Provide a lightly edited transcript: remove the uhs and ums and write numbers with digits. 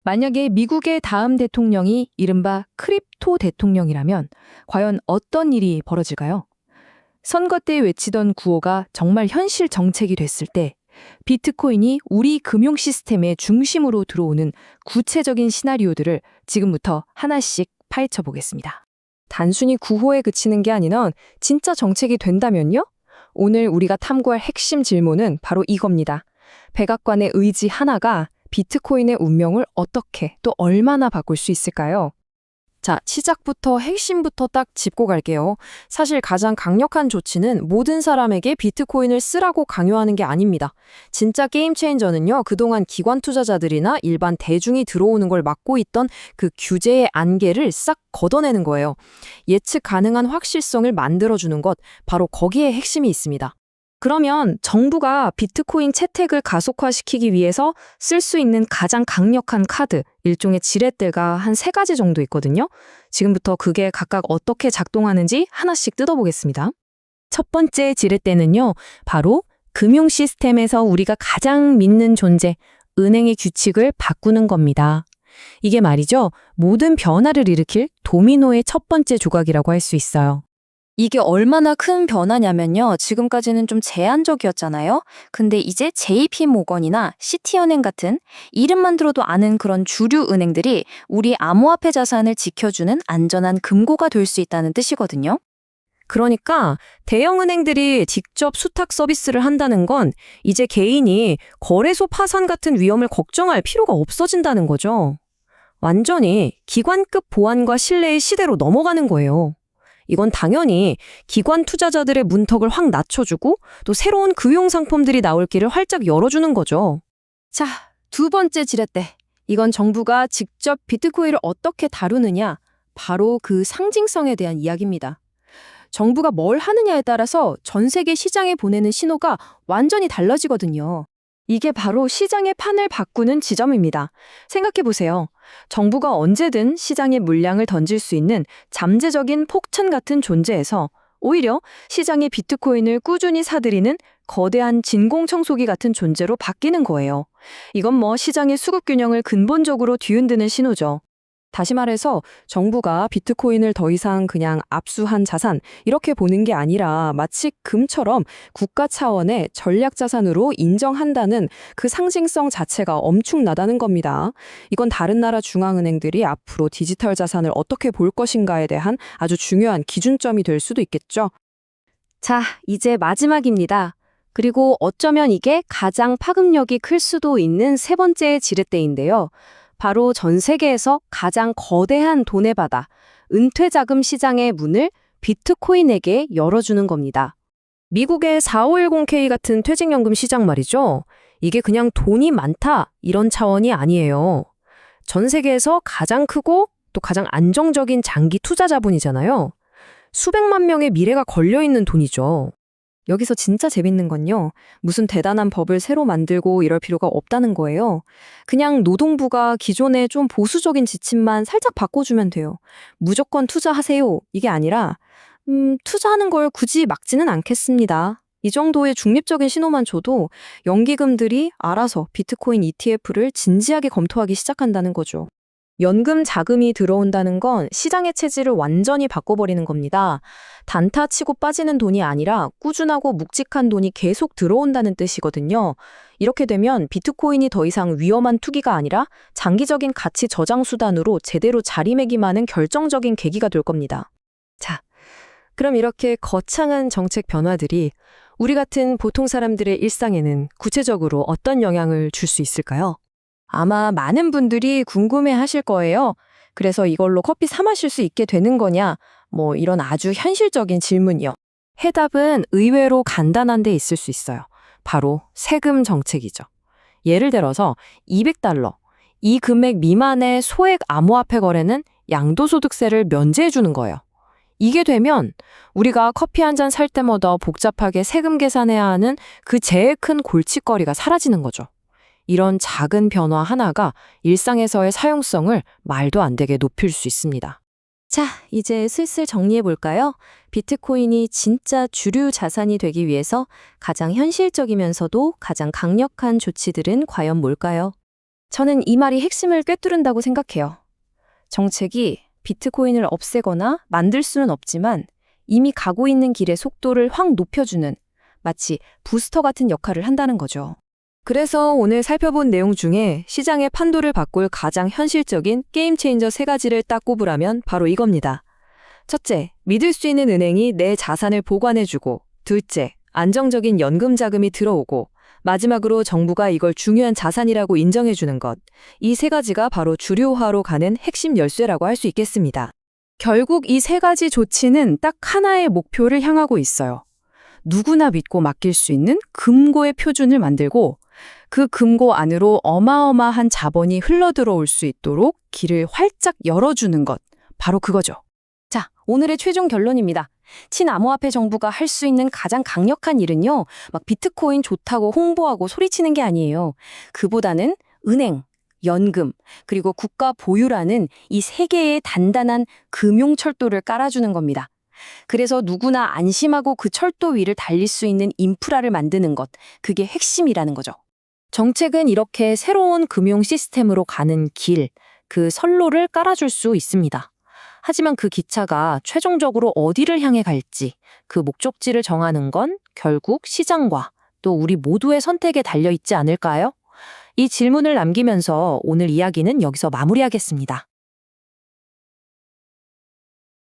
만약에 미국의 다음 대통령이 이른바 크립토 대통령이라면 과연 어떤 일이 벌어질까요? 선거 때 외치던 구호가 정말 현실 정책이 됐을 때 비트코인이 우리 금융 시스템의 중심으로 들어오는 구체적인 시나리오들을 지금부터 하나씩 파헤쳐 보겠습니다. 단순히 구호에 그치는 게 아니라 진짜 정책이 된다면요? 오늘 우리가 탐구할 핵심 질문은 바로 이겁니다. 백악관의 의지 하나가 비트코인의 운명을 어떻게 또 얼마나 바꿀 수 있을까요? 자, 시작부터 핵심부터 딱 짚고 갈게요. 사실 가장 강력한 조치는 모든 사람에게 비트코인을 쓰라고 강요하는 게 아닙니다. 진짜 게임 체인저는요, 그동안 기관 투자자들이나 일반 대중이 들어오는 걸 막고 있던 그 규제의 안개를 싹 걷어내는 거예요. 예측 가능한 확실성을 만들어주는 것, 바로 거기에 핵심이 있습니다. 그러면 정부가 비트코인 채택을 가속화시키기 위해서 쓸 수 있는 가장 강력한 카드, 일종의 지렛대가 한 3가지 정도 있거든요. 지금부터 그게 각각 어떻게 작동하는지 하나씩 뜯어보겠습니다. 첫 번째 지렛대는요, 바로 금융 시스템에서 우리가 가장 믿는 존재, 은행의 규칙을 바꾸는 겁니다. 이게 말이죠, 모든 변화를 일으킬 도미노의 첫 번째 조각이라고 할 수 있어요. 이게 얼마나 큰 변화냐면요. 지금까지는 좀 제한적이었잖아요. 근데 이제 JP모건이나 시티은행 같은 이름만 들어도 아는 그런 주류 은행들이 우리 암호화폐 자산을 지켜주는 안전한 금고가 될 수 있다는 뜻이거든요. 그러니까 대형 은행들이 직접 수탁 서비스를 한다는 건 이제 개인이 거래소 파산 같은 위험을 걱정할 필요가 없어진다는 거죠. 완전히 기관급 보안과 신뢰의 시대로 넘어가는 거예요. 이건 당연히 기관 투자자들의 문턱을 확 낮춰주고 또 새로운 금융 상품들이 나올 길을 활짝 열어주는 거죠. 자, 두 번째 지렛대. 이건 정부가 직접 비트코인을 어떻게 다루느냐, 바로 그 상징성에 대한 이야기입니다. 정부가 뭘 하느냐에 따라서 전 세계 시장에 보내는 신호가 완전히 달라지거든요. 이게 바로 시장의 판을 바꾸는 지점입니다. 생각해보세요. 정부가 언제든 시장에 물량을 던질 수 있는 잠재적인 폭탄 같은 존재에서 오히려 시장의 비트코인을 꾸준히 사들이는 거대한 진공청소기 같은 존재로 바뀌는 거예요. 이건 뭐 시장의 수급 균형을 근본적으로 뒤흔드는 신호죠. 다시 말해서 정부가 비트코인을 더 이상 그냥 압수한 자산 이렇게 보는 게 아니라 마치 금처럼 국가 차원의 전략 자산으로 인정한다는 그 상징성 자체가 엄청나다는 겁니다. 이건 다른 나라 중앙은행들이 앞으로 디지털 자산을 어떻게 볼 것인가에 대한 아주 중요한 기준점이 될 수도 있겠죠. 자, 이제 마지막입니다. 그리고 어쩌면 이게 가장 파급력이 클 수도 있는 세 번째 지렛대인데요. 바로 전 세계에서 가장 거대한 돈의 바다, 은퇴자금 시장의 문을 비트코인에게 열어주는 겁니다. 미국의 4510K 같은 퇴직연금 시장 말이죠. 이게 그냥 돈이 많다 이런 차원이 아니에요. 전 세계에서 가장 크고 또 가장 안정적인 장기 투자 자본이잖아요. 수백만 명의 미래가 걸려있는 돈이죠. 여기서 진짜 재밌는 건요. 무슨 대단한 법을 새로 만들고 이럴 필요가 없다는 거예요. 그냥 노동부가 기존의 좀 보수적인 지침만 살짝 바꿔주면 돼요. 무조건 투자하세요. 이게 아니라 투자하는 걸 굳이 막지는 않겠습니다. 이 정도의 중립적인 신호만 줘도 연기금들이 알아서 비트코인 ETF를 진지하게 검토하기 시작한다는 거죠. 연금 자금이 들어온다는 건 시장의 체질을 완전히 바꿔버리는 겁니다. 단타 치고 빠지는 돈이 아니라 꾸준하고 묵직한 돈이 계속 들어온다는 뜻이거든요. 이렇게 되면 비트코인이 더 이상 위험한 투기가 아니라 장기적인 가치 저장 수단으로 제대로 자리매김하는 결정적인 계기가 될 겁니다. 자, 그럼 이렇게 거창한 정책 변화들이 우리 같은 보통 사람들의 일상에는 구체적으로 어떤 영향을 줄 수 있을까요? 아마 많은 분들이 궁금해 하실 거예요. 그래서 이걸로 커피 사 마실 수 있게 되는 거냐? 뭐 이런 아주 현실적인 질문이요. 해답은 의외로 간단한 데 있을 수 있어요. 바로 세금 정책이죠. 예를 들어서 $200, 이 금액 미만의 소액 암호화폐 거래는 양도소득세를 면제해 주는 거예요. 이게 되면 우리가 커피 한 잔 살 때마다 복잡하게 세금 계산해야 하는 그 제일 큰 골칫거리가 사라지는 거죠. 이런 작은 변화 하나가 일상에서의 사용성을 말도 안 되게 높일 수 있습니다. 자, 이제 슬슬 정리해 볼까요? 비트코인이 진짜 주류 자산이 되기 위해서 가장 현실적이면서도 가장 강력한 조치들은 과연 뭘까요? 저는 이 말이 핵심을 꿰뚫은다고 생각해요. 정책이 비트코인을 없애거나 만들 수는 없지만 이미 가고 있는 길의 속도를 확 높여주는 마치 부스터 같은 역할을 한다는 거죠. 그래서 오늘 살펴본 내용 중에 시장의 판도를 바꿀 가장 현실적인 게임 체인저 3가지를 딱 꼽으라면 바로 이겁니다. 첫째, 믿을 수 있는 은행이 내 자산을 보관해주고, 둘째, 안정적인 연금 자금이 들어오고, 마지막으로 정부가 이걸 중요한 자산이라고 인정해주는 것. 이 3가지가 바로 주류화로 가는 핵심 열쇠라고 할 수 있겠습니다. 결국 이 3가지 조치는 딱 하나의 목표를 향하고 있어요. 누구나 믿고 맡길 수 있는 금고의 표준을 만들고 그 금고 안으로 어마어마한 자본이 흘러들어올 수 있도록 길을 활짝 열어주는 것. 바로 그거죠. 자, 오늘의 최종 결론입니다. 친암호화폐 정부가 할 수 있는 가장 강력한 일은요, 막 비트코인 좋다고 홍보하고 소리치는 게 아니에요. 그보다는 은행, 연금, 그리고 국가 보유라는 이 3개의 단단한 금융 철도를 깔아주는 겁니다. 그래서 누구나 안심하고 그 철도 위를 달릴 수 있는 인프라를 만드는 것, 그게 핵심이라는 거죠. 정책은 이렇게 새로운 금융 시스템으로 가는 길, 그 선로를 깔아줄 수 있습니다. 하지만 그 기차가 최종적으로 어디를 향해 갈지, 그 목적지를 정하는 건 결국 시장과 또 우리 모두의 선택에 달려 있지 않을까요? 이 질문을 남기면서 오늘 이야기는 여기서 마무리하겠습니다.